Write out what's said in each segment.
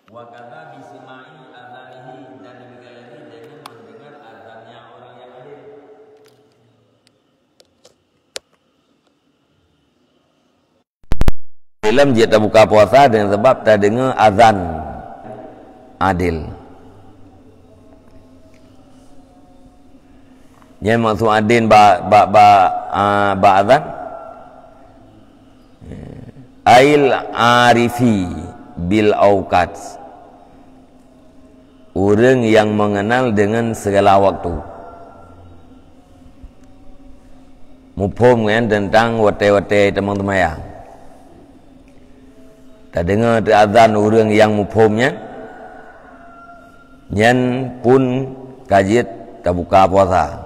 Wa kadza bisma'i adzanihi, dan demikian lagi dengan mendengar azannya orang yang adil. Dalam dia tak buka puasa dengan sebab tak dengar azan adil. Yang maksud adil ba azan ail arifi bil auqat, orang yang mengenal dengan segala waktu. Mufhum kan tentang wate-wate teman-teman yang tak dengar azan orang yang mufhumnya, nyan pun kajit tak buka puasa.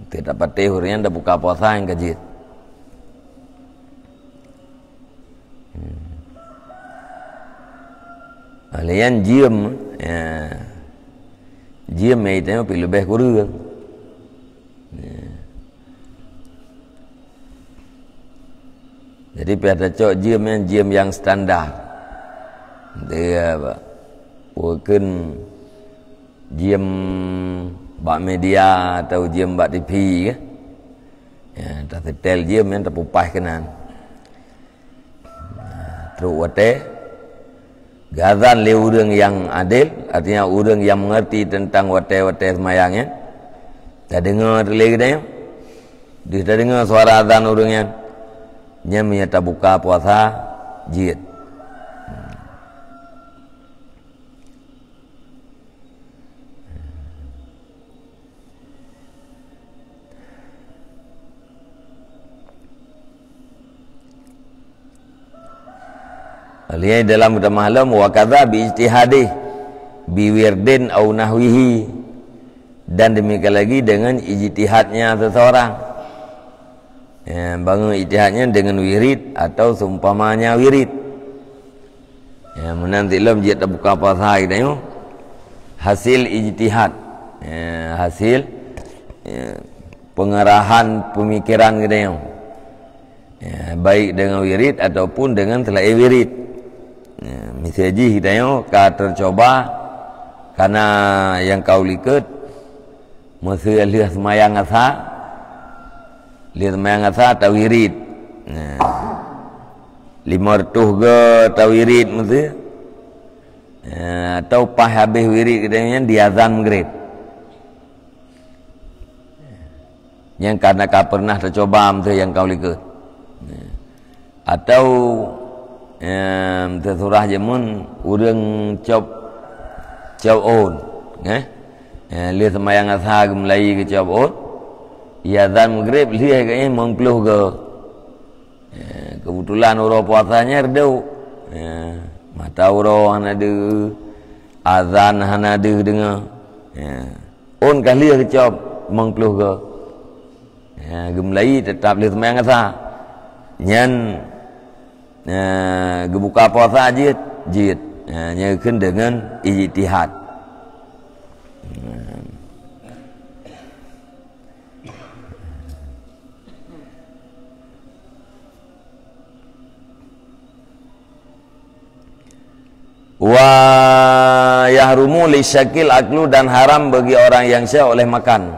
Tidak patih orang tak buka puasa yang kajit. Alian jiem, jiem itu perlu lebih kurang. Jadi pada cok jiem yang standar. Dia bukan jiem bak media atau jiem bak TV ke. Ya, tak setel jiem yang terpupas kenan. Terus wate gazan le orang yang adil, artinya orang yang mengerti tentang wate-wate semayangnya. Tak dengar lagi dah. Dia tak dengar suara azan orangnya. Nya menyata buka puasa jihad. Lihat dalam kita malam wa kadza bi ijtihadih bi wirdin au nahwihi, dan demikian lagi dengan ijtihadnya seseorang. Ya, bangun ijtihadnya dengan wirid atau seumpamanya wirid. Ya, menanti lam dia tak buka puasa kita hasil ijtihad. Ya, hasil pengarahan pemikiran kita ya, baik dengan wirid ataupun dengan selain wirid. Ya, misalnya kita kau tercoba karena yang kau lihat mesti lihat semayang asa, lihat semayang asa atau wirid. Ya, 500 ke atau wirid mesti, ya, atau pas habis wirid kita di azan maghrib. Yang karena kau pernah tercoba mesti yang kau lihat. Ya, atau tersurah jemun urang cop on, lihat semayang asar Melayu ke cop on, ya azan maghrib lihat kayaknya mengpeluh ke, kebetulan orang puasanya redu, mata orang ada azan hana ada dengar, on kali ke cop mengpeluh ke, Melayu tetap lihat semayang asar, nyan gebuka puasa jihad nyakan dengan ijtihad. Wa yahrumu li syakil aklu, dan haram bagi orang yang syak oleh makan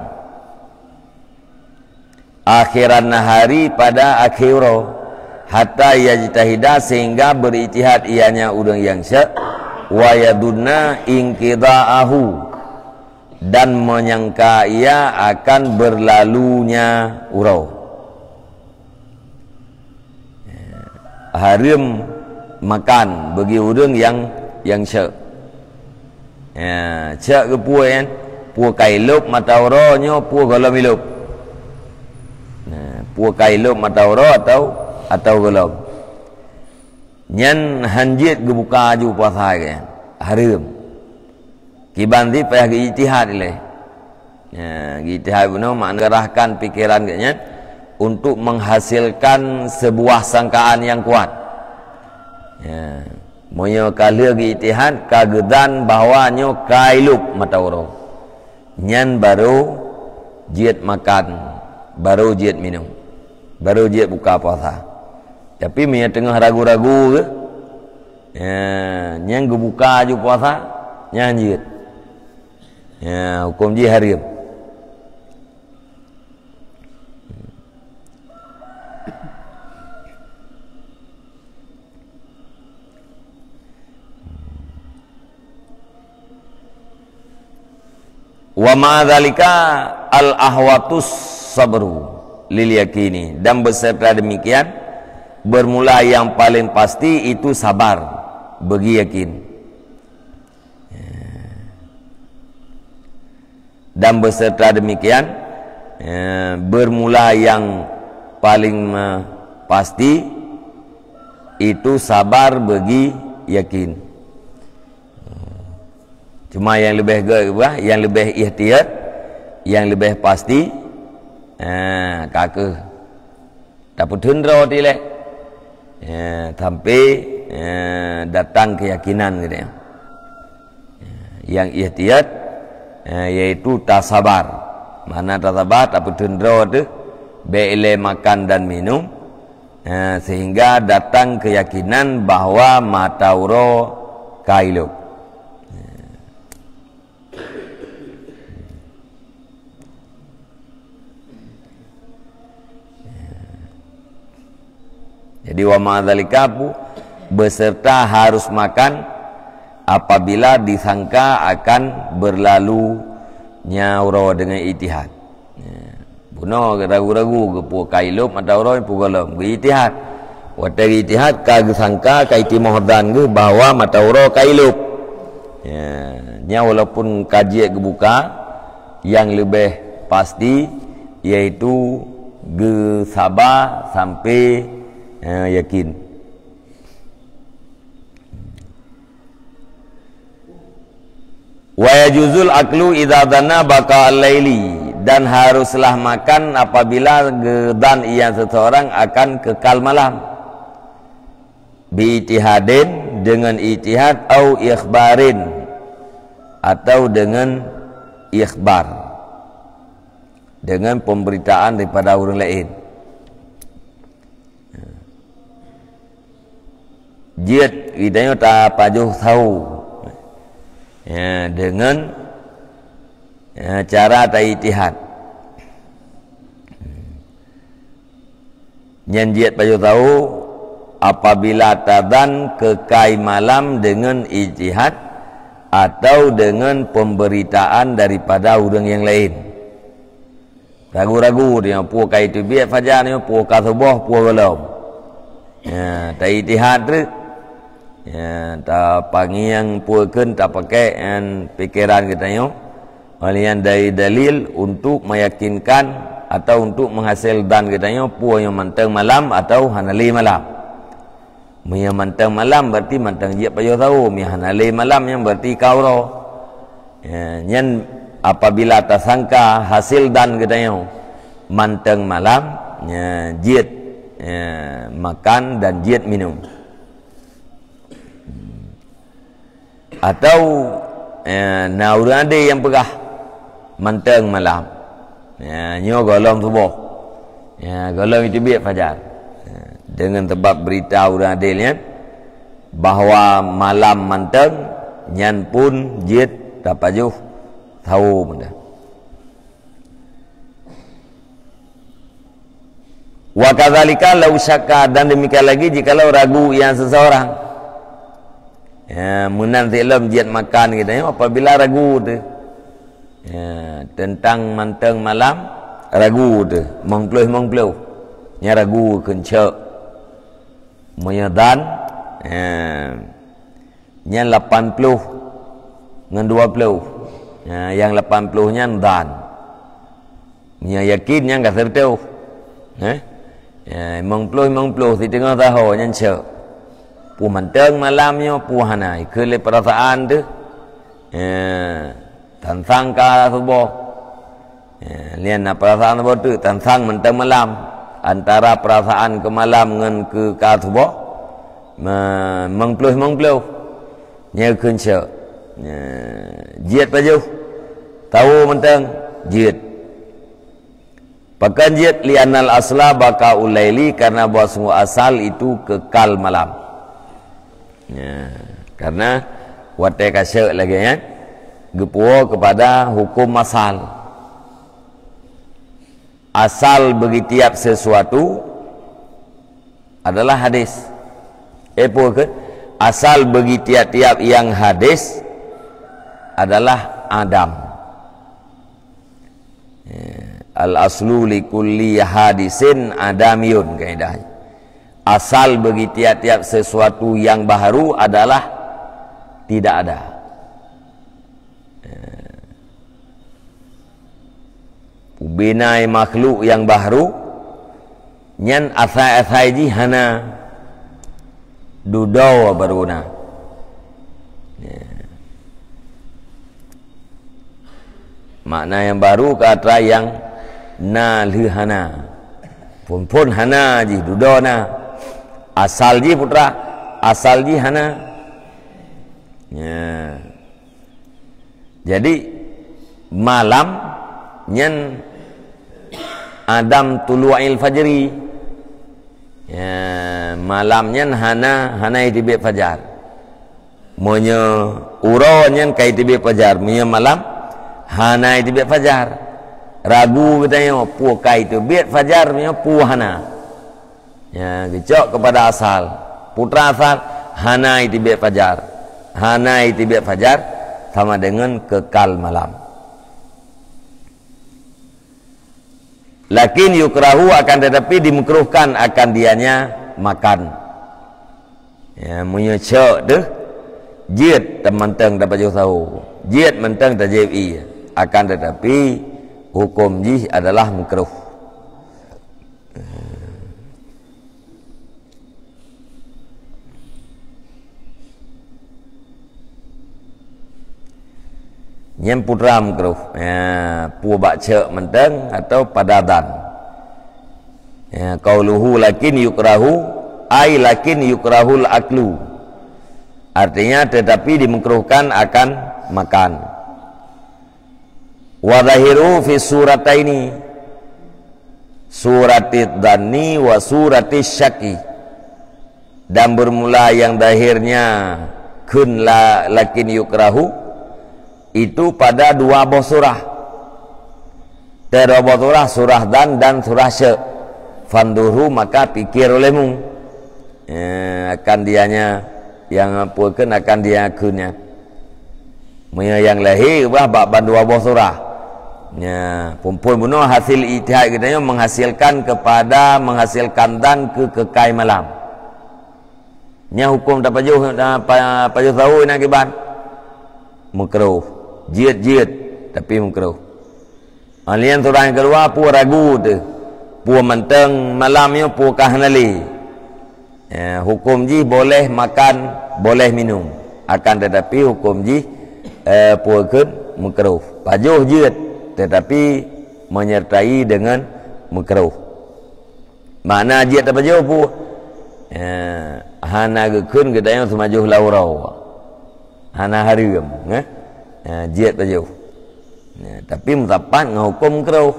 akhiran nahari pada akhiro, hatta yajtahidah sehingga berijtihad ianya orang yang syak, wa yadunna inqidaahu, dan menyangka ia akan berlalunya urau. Haram makan bagi orang yang syak. Ya, syak ke puai kan, puai kailup mata uronyo, puai galam ilup. Nah, puai kailup mata uro atau gelap nyan hanjit gebuka aju puasa ke haram kibanti payah ke ijtihad le, ya ijtihad benar mengarahkan pikiran ke untuk menghasilkan sebuah sangkaan yang kuat. Ya, moyo kali ke ijtihad kagedan bahwa nyo kailup mata uro nyan baru jihad makan, baru jihad minum, baru jihad buka puasa. Tapi punya tengah ragu-ragu ke, Yang gebuka je puasa nyanjit. Hukum je harim. Wa ma'adzalika al-ahwatus sabru lil yakini, dan beserta demikian bermula yang paling pasti itu sabar bagi yakin. Dan beserta demikian bermula yang paling pasti itu sabar bagi yakin. Cuma yang lebih yang lebih ihtiyat, yang lebih pasti kakak dapat hendra tilek sampai datang keyakinan gitu ya. Yang ihtiyat yaitu tasabar. Mana tasabar dapat hendra tu beile makan dan minum sehingga datang keyakinan bahawa matauro kailuk. Jadi wa ma'adzalika beserta harus makan apabila disangka akan berlalu nyauro dengan itihad. Buno ragu-ragu ke pu kailup atau ro pu golom ke itihad. Wa dari itihad ka sangka ka itimohdan ke bahwa matauro kailup. Nya walaupun kaji kebuka yang lebih pasti yaitu ge sabar sampai yakin. Wa yajuzul aklu idza dhanna baqa al-laili, dan haruslah makan apabila gedan ia seseorang akan kekal malam. Bi itihadin, dengan itihad, au ikhbarin, atau dengan ikhbar, dengan pemberitaan daripada orang lain. Jid idanya tak pajuh tahu dengan cara tak itihad. Yang jid pajuh tahu apabila tadan kekai malam dengan itihad atau dengan pemberitaan daripada orang yang lain. Ragu-ragu dia puak kai tu biar fajar ni puak ka subuh puak golom. Tak itihad tu. Tak panggil yang puakan tak pakai pikiran kita yo. Walian dari dalil untuk meyakinkan atau untuk menghasilkan kita yo puak yang mantang malam atau hanali malam. Yang mantang malam berarti mantang dia payo tahu. Yang hanali malam yang berarti kauro. Yang apabila tersangka hasil dan kita yo mantang malam jid makan dan jid minum. Atau orang ada yang pegah mantang malam nyo golong subuh golong itu biar fajar dengan sebab berita orang adilnya bahawa malam mantang nyan pun jid dapat juh tahu benda. Wa kadzalika law syakka, dan demikian lagi jikalau ragu yang seseorang menanti lam jid makan kita apabila ragu tu tentang mantang malam, ragu tu mengpluh nya ragu kencak menyadan nya 80 dengan 20 yang 80 nya dan nya yakin nya enggak sertau mengpluh di tengah tahu nya cak pu mantang malamnya pu hanai kele perasaan tu tentang ka subuh lian perasaan subuh tu tentang mantang malam, antara perasaan ke malam dengan ke ka subuh mengpluh nya kencak jid pajuh tahu mantang jid pakan jid lianal asla baka ulaili, karena bahwa semua asal itu kekal malam. Ya, karena watai kasih lagi kan gepuo kepada hukum asal. Asal bagi tiap sesuatu adalah hadis. Ke asal bagi tiap-tiap yang hadis adalah Adam. Al aslu li kulli hadisin adamiyun kaidahnya. Asal bagi tiap-tiap sesuatu yang baru adalah tidak ada. Binai makhluk yang baru nyan asai-asai ji hana dudau baruna. Makna yang baru kata yang na lihana pun hana ji dudau na. Asal ji putra, asal ji hana. Ya. Jadi malam nyen Adam tulu'il fajri. Ya, malam nyen hana itibik fajar. Monya uro nyen kai itibik fajar, monya malam hana itibik fajar. Ragu katanya pu kai itibik fajar, monya pu hana. Ya, gecok kepada asal. Putra asal hana itibik fajar. Hana itibik fajar sama dengan kekal malam. Lakin yukrahu akan tetapi dimekruhkan akan dianya makan. Ya, menyecok deh. Jid teman-teman dapat jauh tahu. Jid mentang tajibi. Akan tetapi hukum jih adalah makruh. Yang putra makruh. Ya, pu baca mentang atau padadan. Ya, qauluhu lakin yukrahu ai lakin yukrahul aklu. Artinya tetapi dimekruhkan akan makan. Wa zahiru fi surataini. Suratid dhanni wa suratis syaki. Dan bermula yang zahirnya kun la lakin yukrahu itu pada dua buah surah. Dua buah surah, surah dan surah syek. Fanduru maka pikir olehmu. Akan dianya yang apukan akan dia akunnya. Yang lahir bah dua buah surah. Ya, pumpul bunuh hasil ijtihad kita menghasilkan dan kekai malam. Nya hukum tak pajuh tahu nak kiban. Makruh. Jid tapi makruh. Alian surah yang kedua pu ragu tu. Pu menteng malamnya pu kahnali. Ya, hukum ji boleh makan, boleh minum. Akan tetapi hukum ji pu kun makruh. Pajuh jid tetapi menyertai dengan makruh. Makna jid tak pajuh pu hana gekun gedayang semajuh laurau. Hana harim, jihad baju. Tapi mutapan ngahukum makruh.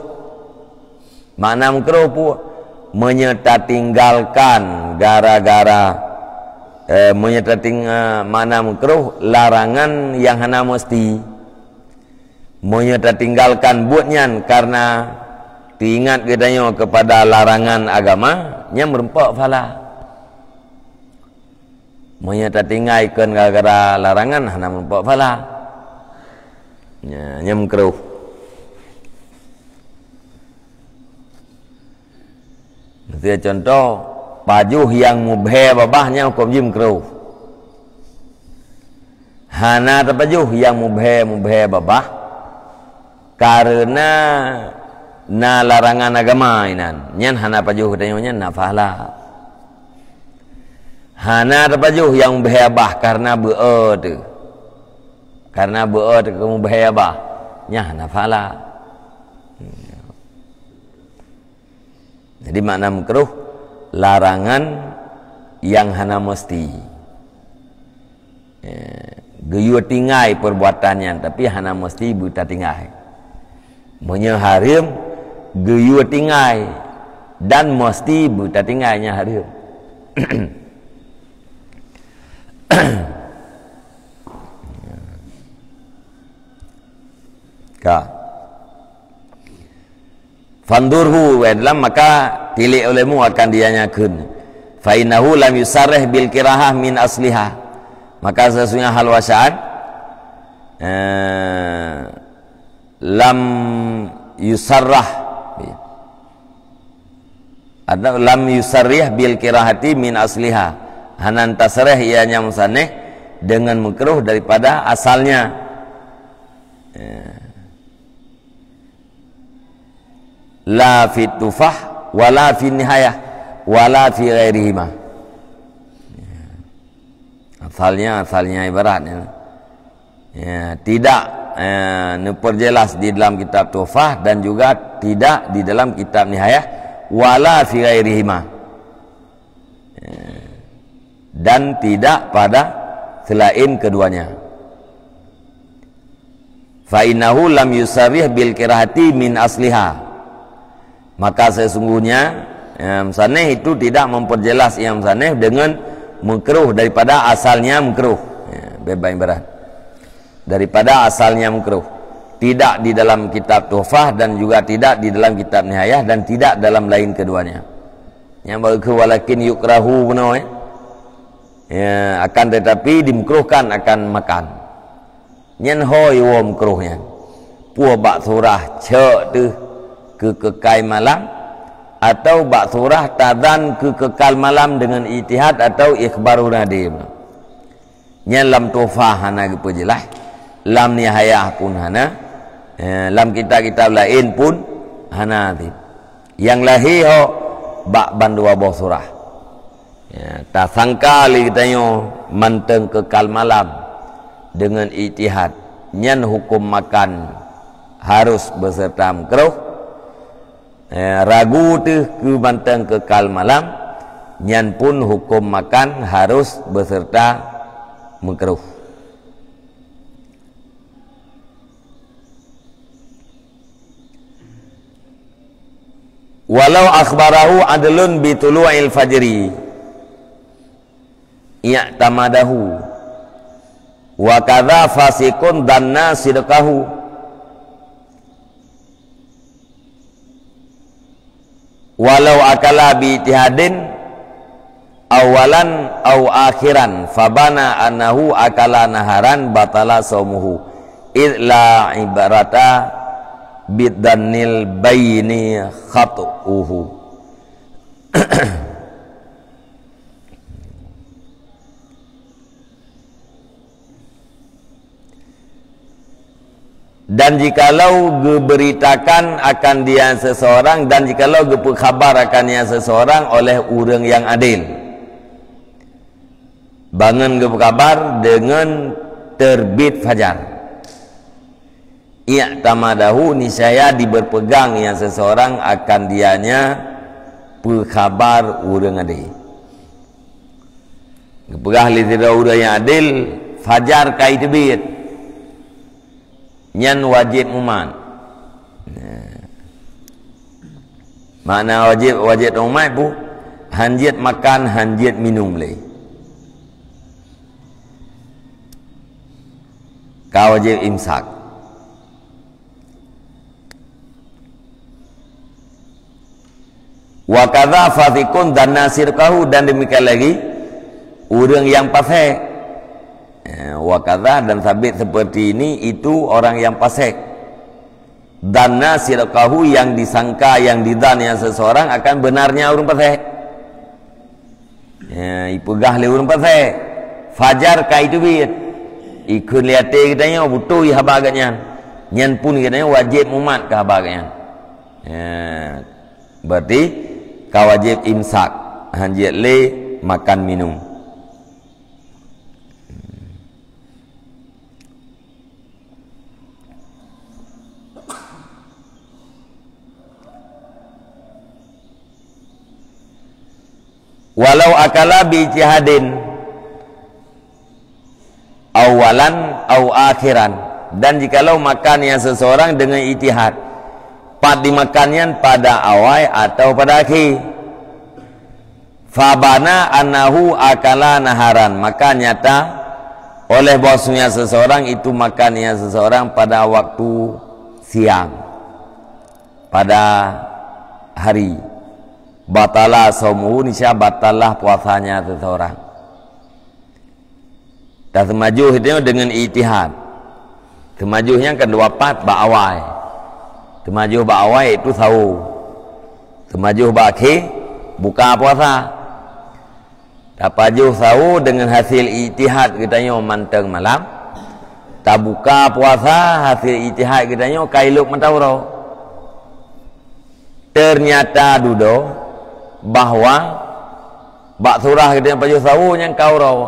Makna makruh pun menyerta tinggalkan gara-gara menyerta makna makruh larangan yang hana mesti. Menyerta tinggalkan buatnya karena diingat gedanya kepada larangan agama nya merempak fala. Menyerta tinggalkan gara-gara larangan hana merempak fala. Nya makruh. Misalnya contoh pajuh yang mubah babahnya hukum jim makruh. Hana tapajuh yang mubah babah karena na larangan agama inan. Nyan hana pajuh tanya na fala. Hana tapajuh yang mubah karena beut. Karena beut kamu bahaya nya nafala. Jadi makna makruh larangan yang hana mesti. Geyu tinggai perbuatannya tapi hana mesti buta tinggai. Monya harim geyu tinggai dan mesti buta tinggainya harim. Fandurhu dalam maka tilik olehmu akan dianyakeun. Fa innahu lam yusarrih bil kirahah min asliha. Maka sesungguhnya hal wasa'at lam yusarrah atau lam yusarrih bil kirahati min asliha. Hanan tasrih ianya musanneh dengan makruh daripada asalnya. La fi tufah wala fi nihayah wala fi ghairihima. Asalnya ibaratnya tidak diperjelas di dalam kitab tufah dan juga tidak di dalam kitab nihayah wala fi ghairihima, dan tidak pada selain keduanya. Fa innahu lam yusarrih bil kirahati min asliha. Maka sesungguhnya musannif itu tidak memperjelas yang musannif dengan makruh daripada asalnya makruh. Bebas ibarat daripada asalnya makruh, tidak di dalam kitab tuhfah dan juga tidak di dalam kitab nihayah dan tidak dalam lain keduanya. Yang baru walakin yukrahu benar, akan tetapi dimekruhkan akan makan. Nyen hoi wo makruhnya. Puah bak surah cek tu kekekal malam, atau bak surah tadan kekekal malam dengan ijtihad atau ikhbaru nadim. Nya lam tufah hana gepejelah, lam nihayah pun hana, lam kitab-kitab lain pun hana. Yang lahi ho bak bandua boh surah. Tak sangka li kitanyo manteng kekal malam dengan ijtihad. Nyan hukum makan harus beserta makruh. Ragu tu ke banteng kekal malam, nyan pun hukum makan harus beserta makruh. Walau akhbarahu adlun bi tulu'il fajri i'tamadahu wa kadza fasikun danna sidqahu. Walau akala bi ijtihadin awalan au akhiran fabana annahu akala naharan batala saumuhu illa ibarata biddanil bayni khatu'uhu. Dan jikalau diberitakan akan dia seseorang, dan jikalau dikhabar akan dia seseorang oleh orang yang adil, bangun kabar dengan terbit fajar, i'tamadahu niscaya diberpegang yang seseorang akan dianya pekhabar orang adil. Pegah li orang yang adil fajar kai terbit, nyan wajib umat. Makna wajib umat bu hanjit makan, hanjit minum leh. Kau wajib imsak. Wa kadza fatikun dan nasirkahu, dan demikian lagi orang yang fasik. Wakadha dan sabit seperti ini itu orang yang fasik. Dan nasirkahu yang disangka, yang didan yang seseorang akan benarnya orang fasik. Ipegah le orang fasik. Fajar kai itu bit. Ikut liate katanya butuh haba agaknya. Nyan pun katanya wajib umat ke haba agaknya. Berarti kau wajib imsak, hanjit le makan minum. Walau akala bi ijtihadin awalan au akhiran, dan jikalau makannya seseorang dengan ijtihad, dimakannya pada awal atau pada akhir, Fabana annahu akala naharan, maka nyata oleh bosnya seseorang itu makannya seseorang pada waktu siang, pada hari, batalah saumuhu, niscaya batalah puasanya seseorang. Dan semajuh itu dengan ijtihad. Semajuhnya kedua pat ba'awai. Semajuh ba'awai itu sahur. Semajuh ba'akhir buka puasa. Tapajuh sahur dengan hasil ijtihad katanya manteng malam. Tak buka puasa hasil ijtihad katanya kailuk mentawro. Ternyata dudo bahwa bak surah katanya pajuh sahur yang kau raw.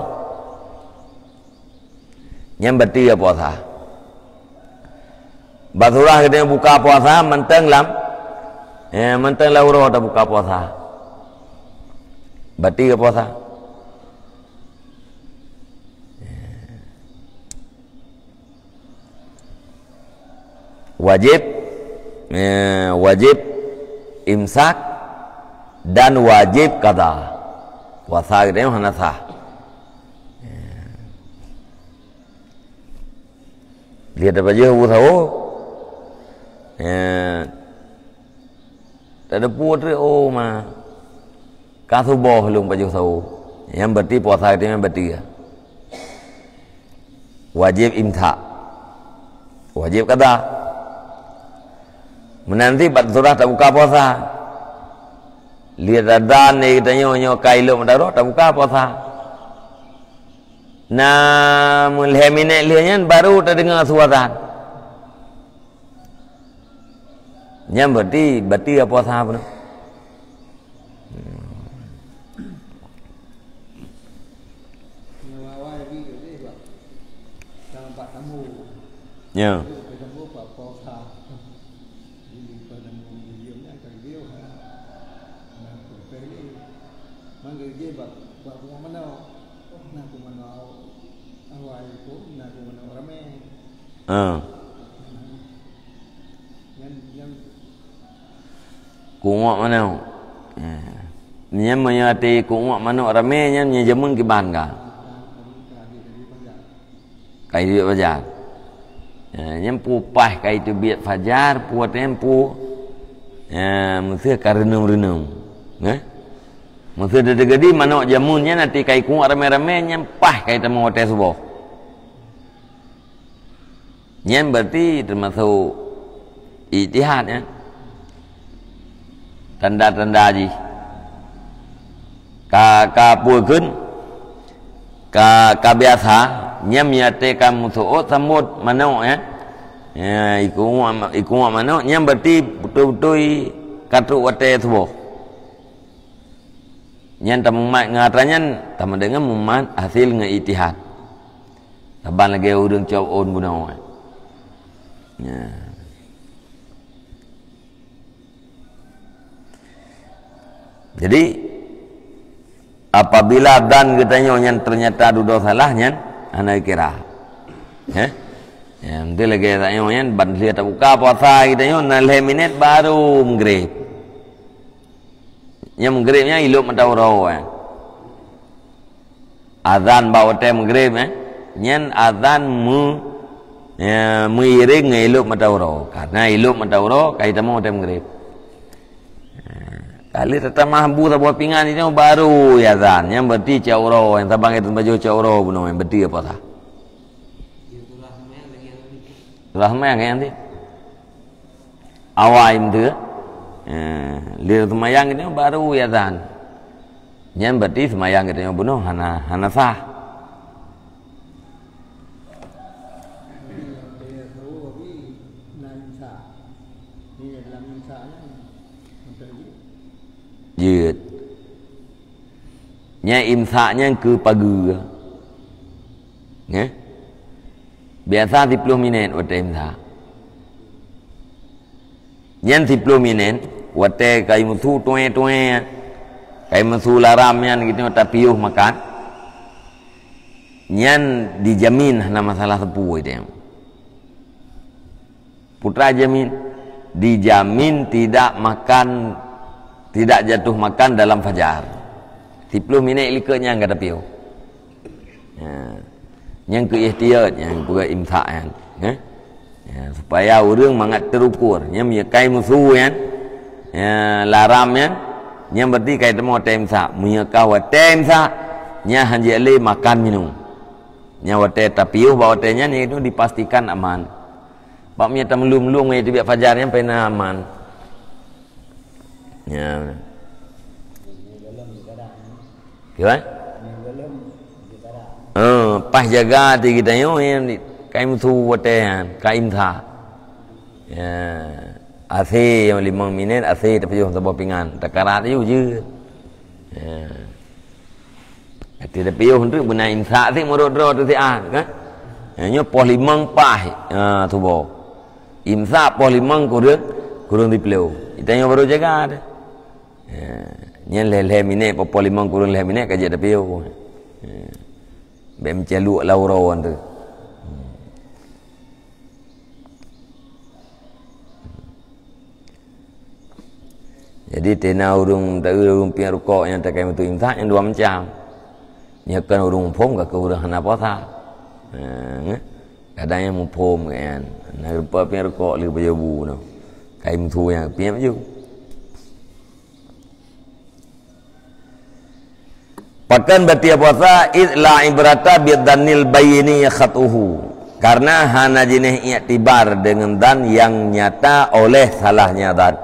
Yang bertiga puasa. Bak surah katanya buka puasa manteng lam. Manteng lauro tak buka puasa. Bertiga puasa. Wajib imsak dan wajib qada. Puasa kita yang hana sah. Lihat apa je aku tahu. Tak ada putra mah. Kasuboh belum baju tahu. Yang berarti puasa kita yang bertiga. Wajib imsak. Wajib qada. Menanti bat surah tak buka puasa. Lihat adan ni kita nyo kailuk madaro tak buka puasa. Mulheminek lihatnya baru tak dengar suara. Yang berarti puasa apa tu? Ya. Kuat mana? Nya menyati kuat mana ramai nya jamun ke ban ka. Kai dia fajar. Nya pu pah kai tu biat fajar pu tempu. Mesti karenum-renum. Mesti dedegedi mana jamunnya nanti kai kuat ramai-ramai nya pah kai temu hotel subuh. Nya berarti termasuk ijtihad ya. Tanda-tanda ji ka puekeun ka biasa nya miate musuh samut mano ya iku mano nya berarti betul-betul katu wate subuh nya tamat ngatanya tamat dengan mumat hasil ngeijtihad taban lagi urang cob on bunau ya. Jadi apabila dan katanya yang ternyata dudo salahnya anak kira nanti lagi katanya yang bandli tak buka puasa katanya nalhe minit baru maghrib yang maghribnya iluk matawro azan bawa teh maghrib nyen azan muiring iluk matawro karena iluk matawro kaitan mau teh maghrib. Kali tetap mahbu tak buat pingan ini baru ya zan yang berarti cauro yang tabang itu baju cauro bunuh yang berarti apa tak? Rahmat yang nanti awal itu lihat semayang ini baru ya zan yang berarti semayang itu bunuh hana sah. Jut. Nya imsaknya ke pagi. Ya. Biasa 10 minit waktu imsak. Nya 10 minit waktu kai musu tuai kai musu laram yang gitu tapiuh makan. Nya dijamin hana masalah sepuh itu. Putra jamin dijamin tidak makan tidak jatuh makan dalam fajar. 10 minit likanya enggak ada piu. Yang ke ihtiyat yang bukan imsak kan. Supaya orang mangat terukur. Yang menyekai musuh kan. Laram kan. Yang berarti kait temu imsak. Menyekai wate imsak. Yang hanji ali makan minum. Yang wate tapiuh bawa watenya ni itu dipastikan aman. Bak menyata melum-lum itu biar fajarnya pena aman. Ya. Gimana? Pas jaga hati kita ni kaim tu watehan, kaim tha. Ya, AC yang 5 minit, AC tapi yo sebab pingan, takarat you je. Ya. Hati tapi yo untuk benar insa si murodro tu si kan? Nyo pos 5 pas, tu bo. Imsa pos 5 kurang dipeleu. Kita nyo baru jaga dah. Nyen lele minit pos 5 kurang lele minit kaji tapi yo. Bem celuk lauron tu. Jadi tena urung tak urung pian rukuk yang tak kami tu imsak yang 2 macam. Nyakan urung pom ke urung hana puasa. Kadang yang mumpom kan. Nak rupa pian rukuk li bajabu no. Kaim tu yang pian baju. Pakan batia puasa la ibrata bidanil bayini khatuhu. Karena hana jenis i'tibar dengan dan yang nyata oleh salahnya dan.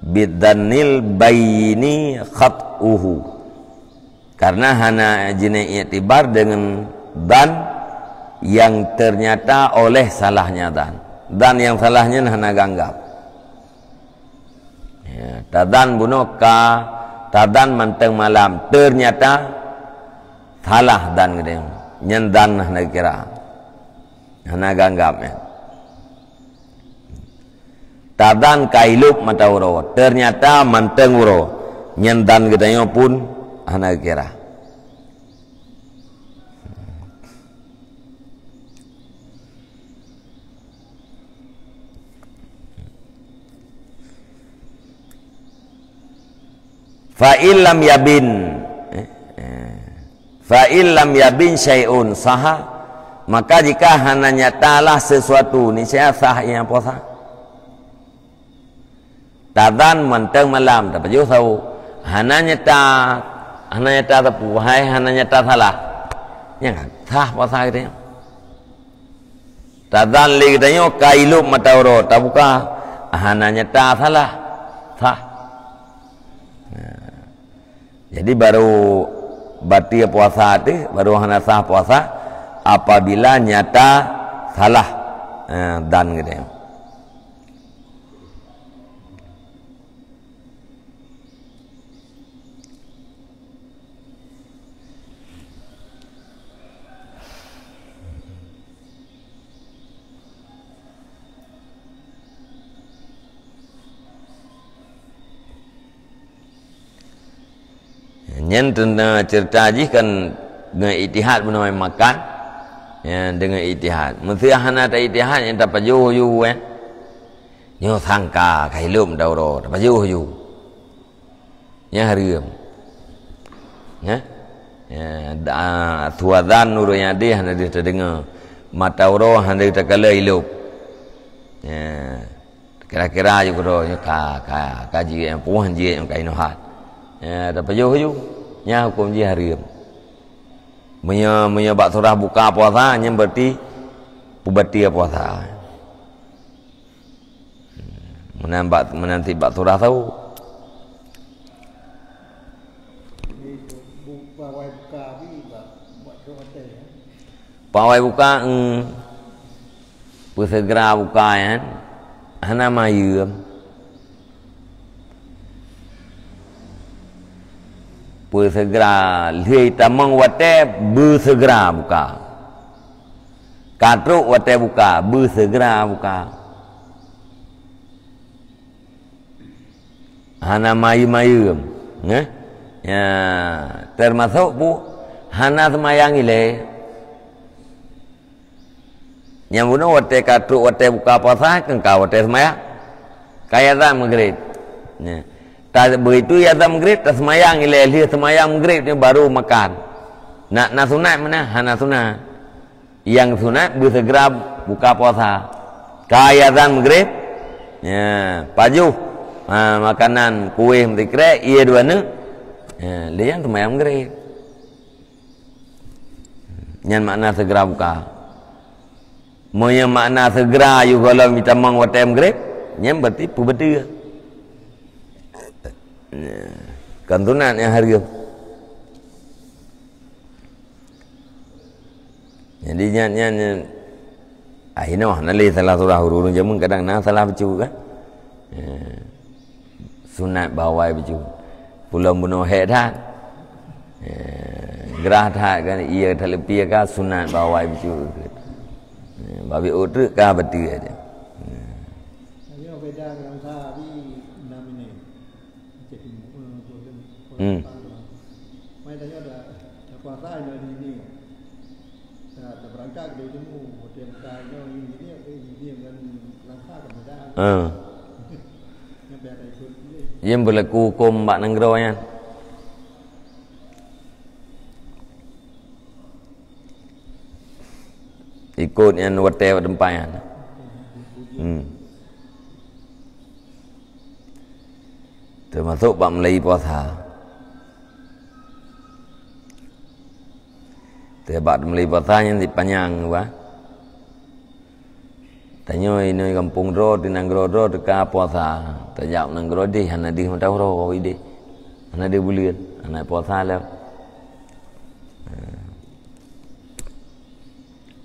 Bidanil bayini khatuhu. Karena hana jenis i'tibar dengan dan yang ternyata oleh salahnya dan. Dan yang salahnya hana ganggap. Ya, tadan bunuka tadan manteng malam ternyata salah dan gede nyendan nak kira hana ganggap ya. Tadan kailup mata uro ternyata manteng uro nyendan gede pun hana kira. Fa'illam yabin syai'un saha, maka jika hana nyatalah sesuatu ni saya sah yang puasa. Tadan menteng malam dapat jauh tahu hana nyata tapu hai hana nyata salah yang sah puasa kita. Tadan li kita nyo kailup mata uro tabuka hana nyata salah sah. Jadi baru batia puasa tu baru hana sah puasa apabila nyata salah dan gitu. Yang cerita je kan dengan itihad menamai makan ya, dengan itihad mesti hana tak itihad yang dapat juh nyo sangka kailum dauro dapat juh nya harium ya tuadan nurunya dia hana dia terdengar mata uro hana dia kala hilup ya kira-kira juga ro kaji yang puan je yang kainohat ya dapat juh nya hukum je harium Munya bak surah buka puasa nya berarti pubati puasa. Menanti bak surah tahu. Pawai buka segera buka kan. Hana mayum. Segera lihat tamang wate bersegera buka. Katruk wate buka bersegera buka. Hana mayu-mayu, ya termasuk bu hana semayang ile. Yang bunuh wate katruk wate buka puasa kengkau wate semayang. Kaya tak maghrib. Tak begitu ya azan maghrib tak semayang ilai semayang maghrib ni baru makan. Nak sunat mana? Nak sunat. Yang sunat bersegera buka puasa. Kaya azan maghrib, ya, paju, makanan kuih mesti krek, ia dua ni, ya, dia yang semayang maghrib. Yang makna segera buka. Moya makna segera you kalau minta mang watai maghrib, yang berarti pubeda. Kan sunat yang harga. Jadi nyanyi akhirnya nali salah surah urun jamun kadang na salah baca kan. Sunat bawai baca. Pulau bunuh head dah. Gerah dah kan ia terlepi kan sunat bawai baca. Babi utruk ka betul aja. Ayo beda dengan sahabi namine. Jadi mai tanya ada puasa ini. Ada berangkat dari temu hotel kaya ini dengan langkah kemudahan. Yang berlaku hukum Mbak Nenggro ya. Ikut yang hotel tempat ya. Termasuk Pak Melayu puasa. Sebab Melayu puasa yang panjang apa? Tanya ini kampung ro di Nenggro ro dekat puasa. Tajak Nenggro di hana di mata ro ide. Hana di bulan, hana puasa lah.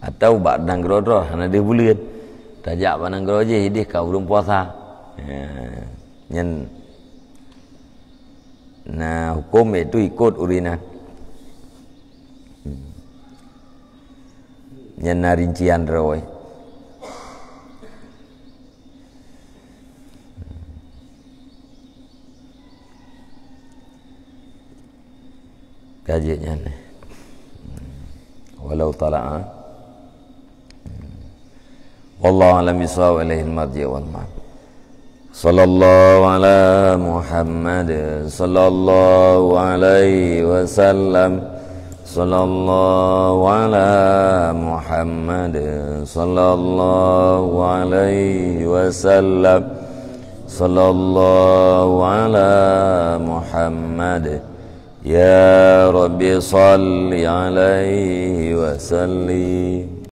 Atau bak Nenggro ro hana di bulan. Tajak Pak Nenggro je ide kau belum puasa. Nyen nah hukum itu ikut urinan. Nyen rincian roy. Kajiannya ni. Walau tala'a. Wallahu a'lam bishawab, ilaihi al-marji' wal ma'ab. Sallallahu ala Muhammad sallallahu alaihi wasallam. Sallallahu ala Muhammad sallallahu alaihi wasallam. Sallallahu ala Muhammad. Ya Rabbi salli alaihi wa sallim.